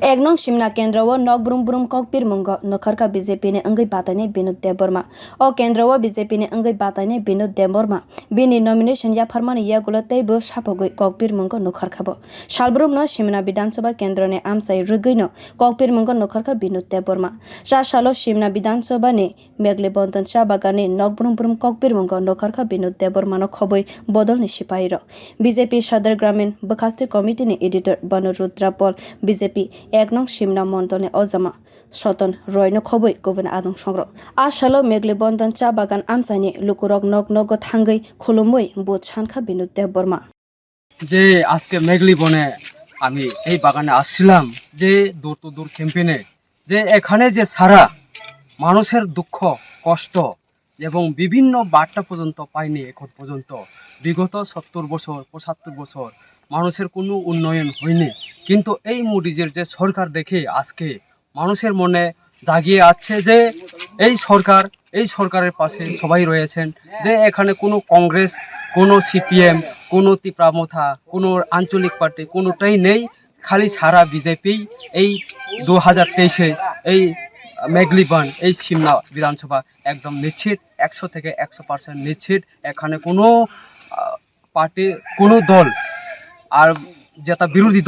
एक नং सिमना केंद्र व नक ब्रुम ब्रुम ककपिर मंग नखरका बीजेपी ने अंगई बाताने विनोद देबबर्मा ओ केंद्र व बीजेपी ने अंगई बाताने विनोद देबबर्मा बिनि नॉमिनेशन या फरमान या गुलते बो सापगई ककपिर मंग नखरखाबो सालब्रुम न सिमना विधानसभा केंद्र ने आमसाई रुगई न ककपिर मंग नखरका विनोद देबबर्मा सा सालो सिमना विधानसभा ने मेघले बंतन सा बागाने नक ब्रुम ब्रुम ककपिर मंग नखरका विनोद देबबर्मा न खबई बदल नि सिपाही र बीजेपी सदर ग्रामीण बखास्ती कमिटी ने एडिटर बनु रुद्रापल बीजेपी एक नং सिमना मंडल ने अजामा सतन रयनो खबै गुबुन आदं संग्र आसालो मेघले बंधन चा बागान आमसानि लुकुरक नग नग थांगै खुलुमै बोध सानखा विनोद देबबर्मा যে আজকে মেঘলি বনে আমি এই বাগানে আসছিলাম যে দূর টু দূর ক্যাম্পেইনে যে এখানে যে সারা মানুষের দুঃখ কষ্ট এবং বিভিন্ন বার্তা পর্যন্ত পাইনি এখন পর্যন্ত বিগত 70 বছর 75 বছর মানুষের কোনো উন্নয়ন হয়নি কিন্তু এই মুডিজের যে সরকার দেখে আজকে মানুষের মনে জাগিয়ে আছে যে এই সরকারের পাশে সবাই রয়েছেন যে এখানে কোনো কংগ্রেস কোনো সিপিএম কোনো তীব্রামথা কোনো আঞ্চলিক পার্টি কোনোটাই নেই খালি সারা বিজেপি এই 2023-এ এই মেঘলিবান এই সিমনা বিধানসভা একদম নিশ্চিত 100 থেকে 100% নিশ্চিত এখানে কোনো পার্টি কোনো দল আর যেটা বিরোধী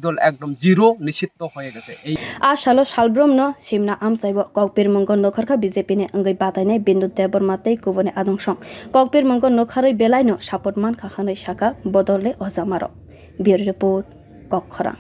দল একদম জিরো নিষিদ্ধ হয়ে গেছে এই आसालो सालब्रुम न सिमना आमसाइबो ककपिर मंग नखरखा बीजेपी ने अंगै बातायनाय विनोद देबबर्मा तै गुबुन आदंसं ककपिर मंग नखरै बेलायनो सापट मान खाखानै साका बदले अजामारो ब्यूरो रिपोर्ट ककखरां।